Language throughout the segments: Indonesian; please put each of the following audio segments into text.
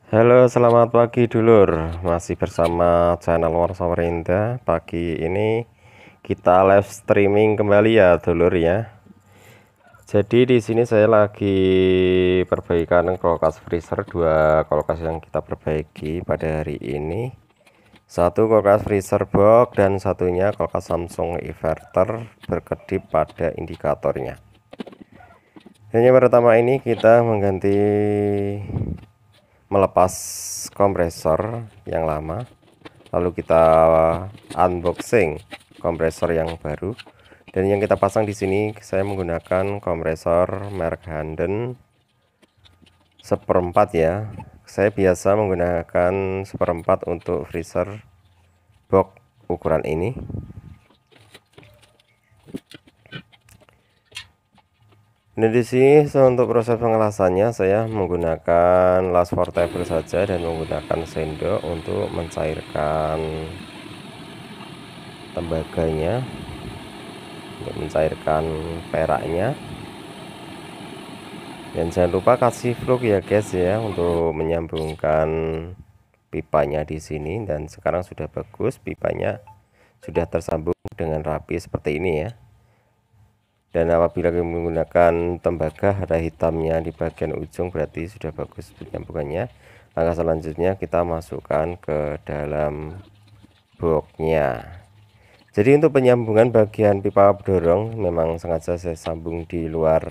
Halo, selamat pagi dulur. Masih bersama channel Warsawerinda. Pagi ini kita live streaming kembali ya, dulur ya. Jadi di sini saya lagi perbaikan kulkas freezer, dua kulkas yang kita perbaiki pada hari ini. Satu kulkas freezer box dan satunya kulkas Samsung inverter berkedip pada indikatornya. Dan yang pertama ini kita melepas kompresor yang lama, lalu kita unboxing kompresor yang baru. Dan yang kita pasang di sini saya menggunakan kompresor merek Handen 1/4 ya. Saya biasa menggunakan 1/4 untuk freezer box ukuran ini. Nah, di sini untuk proses pengelasannya saya menggunakan las portable saja dan menggunakan sendok untuk mencairkan tembaganya, untuk mencairkan peraknya. Dan jangan lupa kasih fluk ya guys ya, untuk menyambungkan pipanya di sini. Dan sekarang sudah bagus, pipanya sudah tersambung dengan rapi seperti ini ya. Dan apabila menggunakan tembaga ada hitamnya di bagian ujung, berarti sudah bagus penyambungannya. Langkah selanjutnya kita masukkan ke dalam boxnya. Jadi untuk penyambungan bagian pipa pendorong memang sengaja saya sambung di luar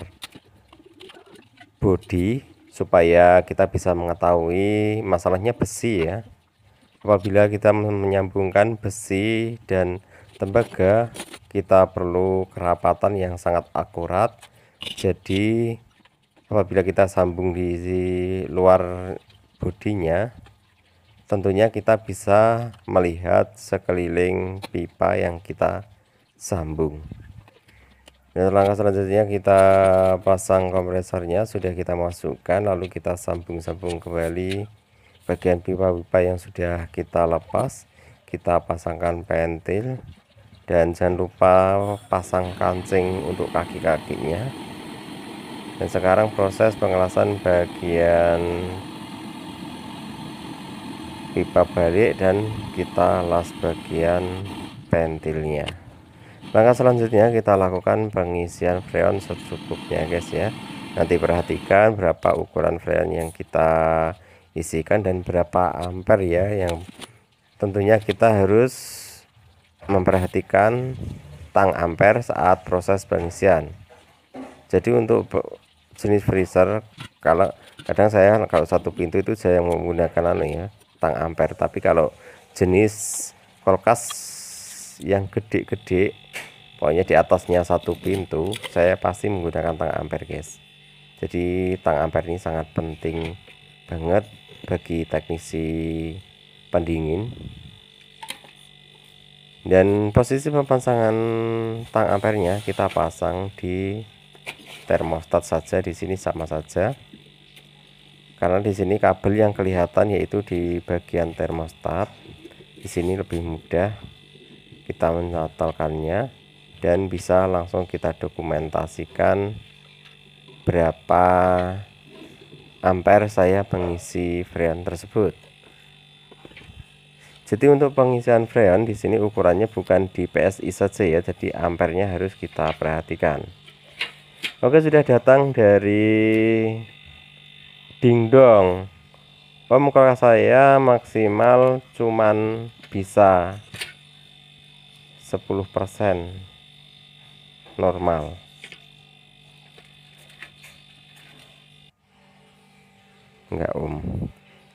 bodi supaya kita bisa mengetahui masalahnya besi ya. Apabila kita menyambungkan besi dan tembaga, kita perlu kerapatan yang sangat akurat. Jadi apabila kita sambung di luar bodinya, tentunya kita bisa melihat sekeliling pipa yang kita sambung. Dan langkah selanjutnya kita pasang kompresornya, sudah kita masukkan, lalu kita sambung-sambung kembali bagian pipa-pipa yang sudah kita lepas. Kita pasangkan pentil dan jangan lupa pasang kancing untuk kaki-kakinya. Dan sekarang proses pengelasan bagian pipa balik dan kita las bagian pentilnya. Langkah selanjutnya kita lakukan pengisian freon secukupnya guys ya. Nanti perhatikan berapa ukuran freon yang kita isikan dan berapa ampere ya, yang tentunya kita harus memperhatikan tang ampere saat proses pengisian. Jadi untuk jenis freezer, kalau kadang saya kalau satu pintu itu saya menggunakan ya tang ampere, tapi kalau jenis kulkas yang gede-gede pokoknya di atasnya satu pintu, saya pasti menggunakan tang ampere guys. Jadi tang ampere ini sangat penting banget bagi teknisi pendingin. Dan posisi pemasangan tang ampernya kita pasang di termostat saja, di sini sama saja. Karena di sini kabel yang kelihatan yaitu di bagian termostat. Di sini lebih mudah kita menyantolkannya dan bisa langsung kita dokumentasikan berapa ampere saya mengisi freon tersebut. Jadi untuk pengisian freon di sini ukurannya bukan di PSI saja ya, jadi ampernya harus kita perhatikan. Oke, sudah datang dari dingdong. Kalau saya maksimal cuman bisa 10% normal. Enggak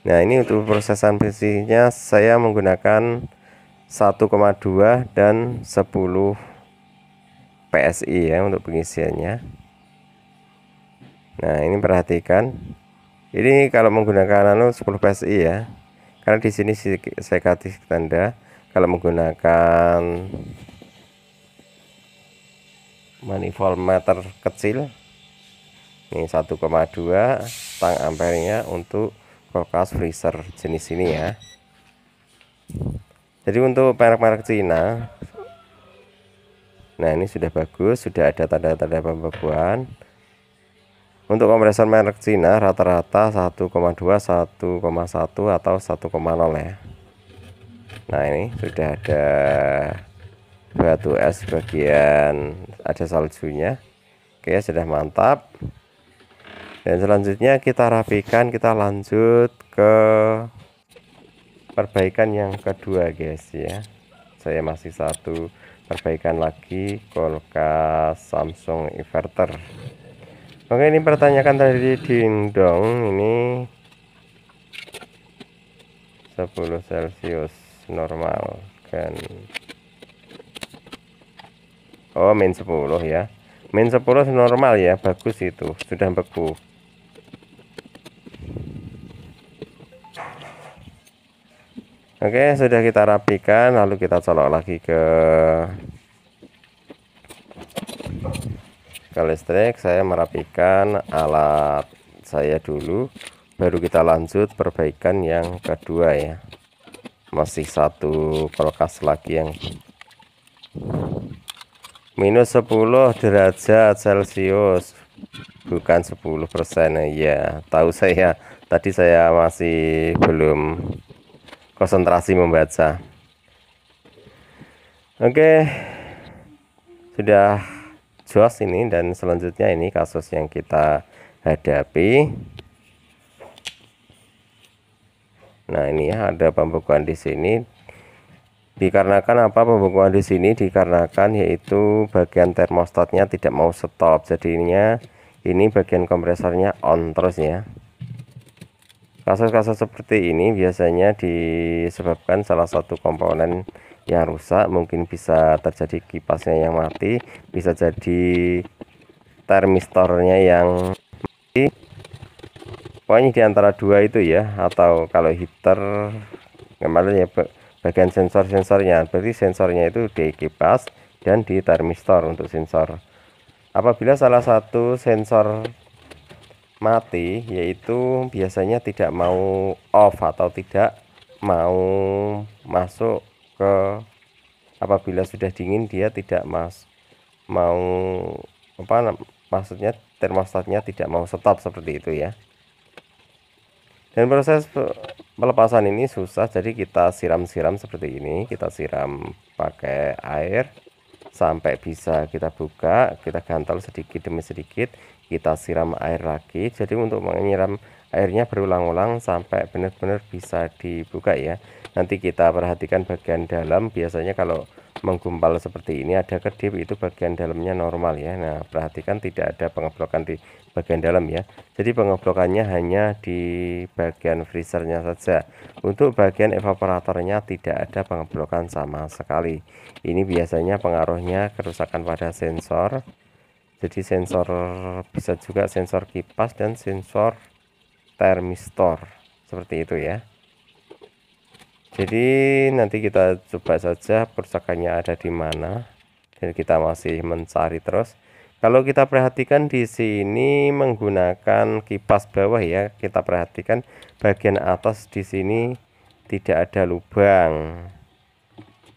Nah, ini untuk prosesan besinya saya menggunakan 1,2 dan 10 PSI ya untuk pengisiannya. Nah, ini perhatikan. Ini kalau menggunakan 10 PSI ya. Karena di sini saya kasih tanda kalau menggunakan manifold meter kecil. Ini 1,2 tang ampernya untuk kulkas freezer jenis ini ya. Jadi untuk merek-merek Cina, nah ini sudah bagus, sudah ada tanda-tanda pembuahan. Untuk kompresor merek Cina rata-rata 1,2, 1,1 atau 1,0 ya. Nah ini sudah ada batu es bagian ada saljunya. Oke, sudah mantap. Dan selanjutnya kita rapikan, kita lanjut ke perbaikan yang kedua guys ya. Saya masih satu perbaikan lagi kulkas Samsung inverter. Oke, ini pertanyaan dari Dingdong, ini 10 Celcius normal kan. Oh, min 10 ya. Min 10 normal ya, bagus itu, sudah beku. Oke, sudah kita rapikan, lalu kita colok lagi ke listrik. Saya merapikan alat saya dulu, baru kita lanjut perbaikan yang kedua ya. Masih satu kulkas lagi yang minus 10 derajat Celcius, bukan 10% ya. Tahu saya, tadi saya masih belum konsentrasi membaca. Oke, sudah jos ini. Dan selanjutnya ini kasus yang kita hadapi. Nah ini ya, ada pembekuan di sini. Dikarenakan apa pembekuan di sini? Dikarenakan yaitu bagian termostatnya tidak mau stop, jadinya ini bagian kompresornya on terus ya. Kasus-kasus seperti ini biasanya disebabkan salah satu komponen yang rusak, mungkin bisa terjadi kipasnya yang mati, bisa jadi termistornya yang mati, pokoknya di antara dua itu ya. Atau kalau heater kemarin ya bagian sensor-sensornya, berarti sensornya itu di kipas dan di termistor untuk sensor. Apabila salah satu sensor mati, yaitu biasanya tidak mau off atau tidak mau masuk ke, apabila sudah dingin dia tidak mau apa maksudnya termostatnya tidak mau stop seperti itu ya. Dan proses pelepasan ini susah, jadi kita siram-siram seperti ini, kita siram pakai air sampai bisa kita buka, kita gantal sedikit demi sedikit, kita siram air lagi. Jadi untuk menyiram airnya berulang-ulang sampai benar-benar bisa dibuka ya. Nanti kita perhatikan bagian dalam, biasanya kalau menggumpal seperti ini ada kedip, itu bagian dalamnya normal ya. Nah perhatikan tidak ada pengeblokan di bagian dalam ya, jadi pengeblokannya hanya di bagian freezernya saja. Untuk bagian evaporatornya tidak ada pengeblokan sama sekali. Ini biasanya pengaruhnya kerusakan pada sensor. Jadi sensor bisa juga sensor kipas dan sensor termistor seperti itu ya. Jadi nanti kita coba saja kerusakannya ada di mana, dan kita masih mencari terus. Kalau kita perhatikan di sini menggunakan kipas bawah ya, kita perhatikan bagian atas di sini tidak ada lubang,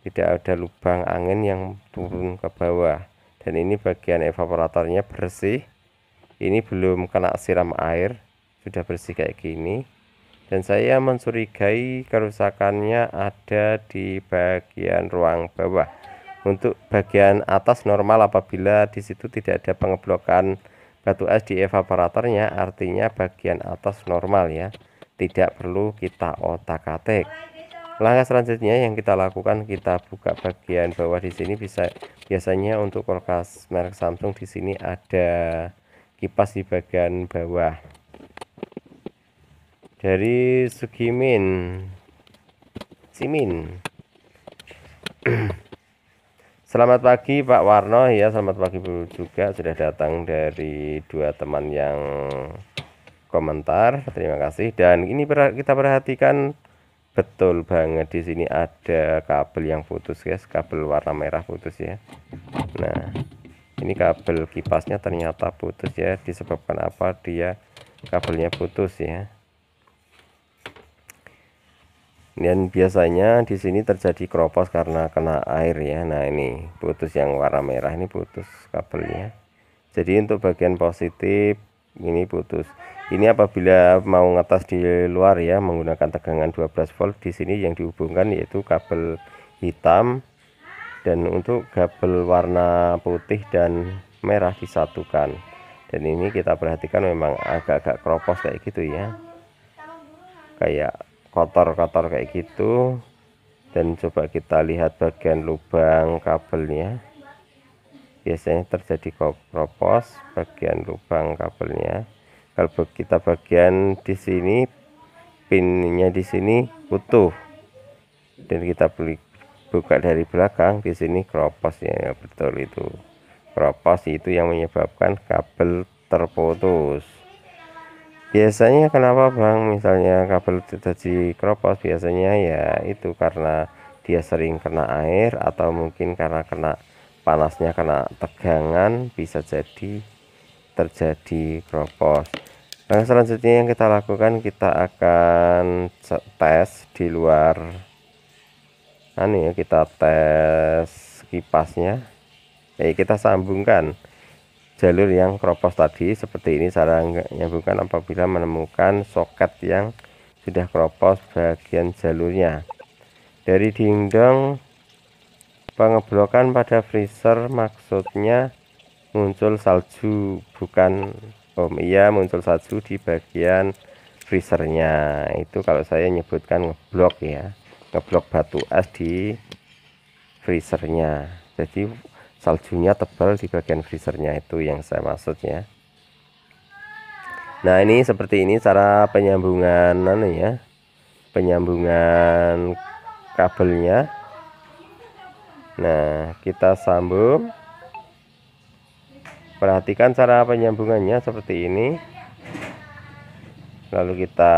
tidak ada lubang angin yang turun ke bawah. Dan ini bagian evaporatornya bersih, ini belum kena siram air, sudah bersih kayak gini. Dan saya mencurigai kerusakannya ada di bagian ruang bawah. Untuk bagian atas normal, apabila di situ tidak ada pengeblokan batu es di evaporatornya, artinya bagian atas normal ya, tidak perlu kita otak-atik. Langkah selanjutnya yang kita lakukan, kita buka bagian bawah di sini. Biasanya untuk kulkas merek Samsung di sini ada kipas di bagian bawah. Dari Sugimin Simin. Selamat pagi Pak Warno ya, selamat pagi juga, sudah datang dari dua teman yang komentar, terima kasih. Dan ini kita perhatikan betul banget di sini ada kabel yang putus guys, kabel warna merah putus ya. Nah ini kabel kipasnya ternyata putus ya, disebabkan apa dia kabelnya putus ya. Dan biasanya di sini terjadi keropos karena kena air ya. Nah ini putus yang warna merah, ini putus kabelnya. Jadi untuk bagian positif ini putus. Ini apabila mau ngetes di luar ya menggunakan tegangan 12 volt. Di sini yang dihubungkan yaitu kabel hitam, dan untuk kabel warna putih dan merah disatukan. Dan ini kita perhatikan memang agak-agak keropos kayak gitu ya, kayak kotor-kotor kayak gitu. Dan coba kita lihat bagian lubang kabelnya, biasanya terjadi keropos bagian lubang kabelnya. Kalau kita bagian di sini, pinnya di sini utuh, dan kita buka dari belakang, di sini keropos ya, betul itu keropos, itu yang menyebabkan kabel terputus. Biasanya kenapa Bang misalnya kabel terjadi keropos? Biasanya ya itu karena dia sering kena air, atau mungkin karena kena panasnya, kena tegangan, bisa jadi terjadi keropos. Nah, selanjutnya yang kita lakukan, kita akan tes di luar ya, kita tes kipasnya. Kita sambungkan jalur yang keropos tadi. Seperti ini cara menyambungkan apabila menemukan soket yang sudah keropos bagian jalurnya. Dari dingdong pengeblokan pada freezer, maksudnya muncul salju, bukan iya, muncul salju di bagian freezernya. Itu kalau saya nyebutkan ngeblok ya, ngeblok batu es di freezernya. Jadi saljunya tebal di bagian freezernya, itu yang saya maksud ya. Nah, ini seperti ini cara penyambungan ya, penyambungan kabelnya. Nah, kita sambung. Perhatikan cara penyambungannya seperti ini. Lalu kita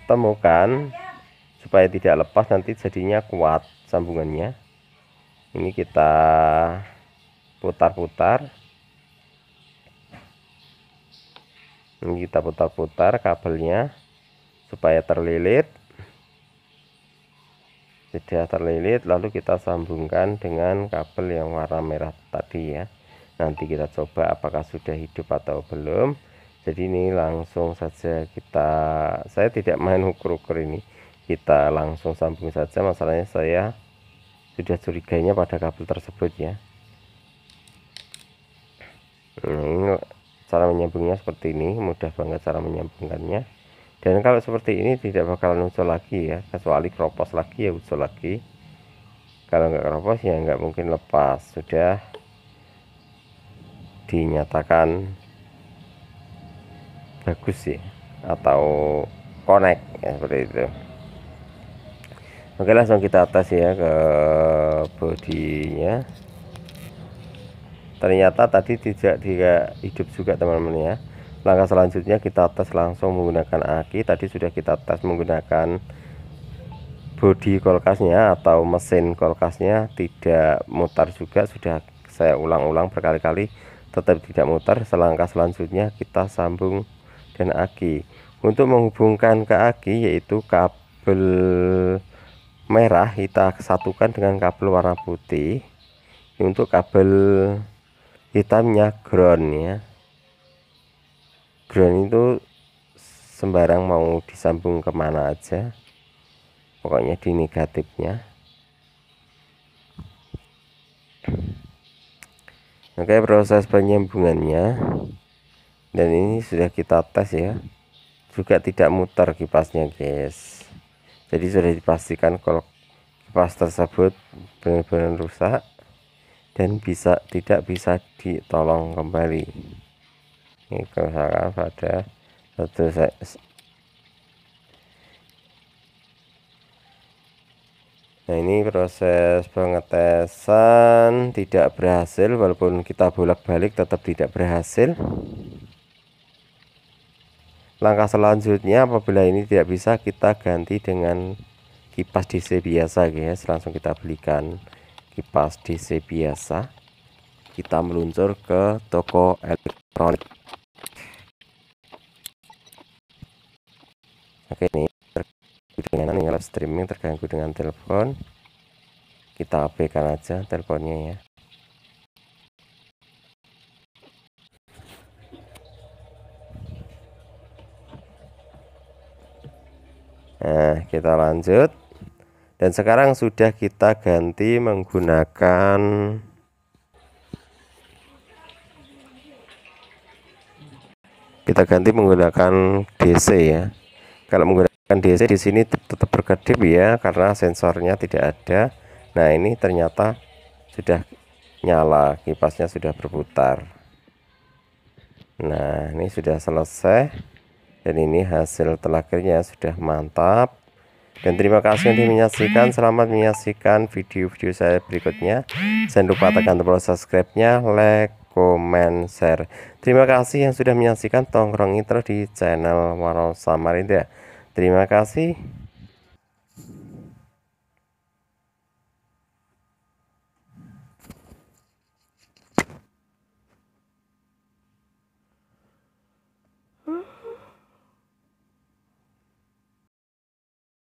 temukan supaya tidak lepas, nanti jadinya kuat sambungannya. Ini kita putar-putar. Ini kita putar-putar kabelnya supaya terlilit. Sudah terlilit, lalu kita sambungkan dengan kabel yang warna merah tadi ya. Nanti kita coba apakah sudah hidup atau belum. Jadi ini langsung saja saya tidak main ukur-ukur ini, kita langsung sambung saja. Masalahnya saya sudah curiganya pada kabel tersebut ya. Ini cara menyambungnya seperti ini, mudah banget cara menyambungkannya. Dan kalau seperti ini tidak bakalan usul lagi ya, kecuali keropos lagi ya usul lagi. Kalau nggak keropos ya nggak mungkin lepas, sudah dinyatakan bagus ya, atau connect ya, seperti itu. Oke, langsung kita tes ya ke bodinya. Ternyata tadi tidak hidup juga teman-teman ya. Langkah selanjutnya kita tes langsung menggunakan aki. Tadi sudah kita tes menggunakan bodi kulkasnya atau mesin kulkasnya, tidak mutar juga, sudah saya ulang-ulang berkali-kali, tetap tidak mutar. Selangkah selanjutnya kita sambung dan aki. Untuk menghubungkan ke aki, yaitu kabel merah kita satukan dengan kabel warna putih. Untuk kabel hitamnya ground ya. Ground itu sembarang mau disambung kemana aja, pokoknya di negatifnya. Oke, proses penyambungannya, dan ini sudah kita tes ya, juga tidak muter kipasnya guys. Jadi sudah dipastikan kalau kipas tersebut benar-benar rusak dan tidak bisa ditolong kembali. Ini kerusakan pada satu Nah, ini proses pengetesan tidak berhasil, walaupun kita bolak-balik tetap tidak berhasil. Langkah selanjutnya, apabila ini tidak bisa, kita ganti dengan kipas DC biasa guys. Langsung kita belikan kipas DC biasa. Kita meluncur ke toko elektronik. Oke, ini dengan live streaming terganggu dengan telepon, kita abaikan aja teleponnya ya. Nah, kita lanjut. Dan sekarang sudah kita ganti menggunakan DC ya. Kalau menggunakan DC di sini tetap berkedip ya, karena sensornya tidak ada. Nah, ini ternyata sudah nyala, kipasnya sudah berputar. Nah, ini sudah selesai. Dan ini hasil terakhirnya sudah mantap. Dan terima kasih untuk menyaksikan. Selamat menyaksikan video-video saya berikutnya. Jangan lupa tekan tombol subscribe-nya, like, komen, share. Terima kasih yang sudah menyaksikan. Tongkrongi terus di channel Waro Samarinda. Terima kasih.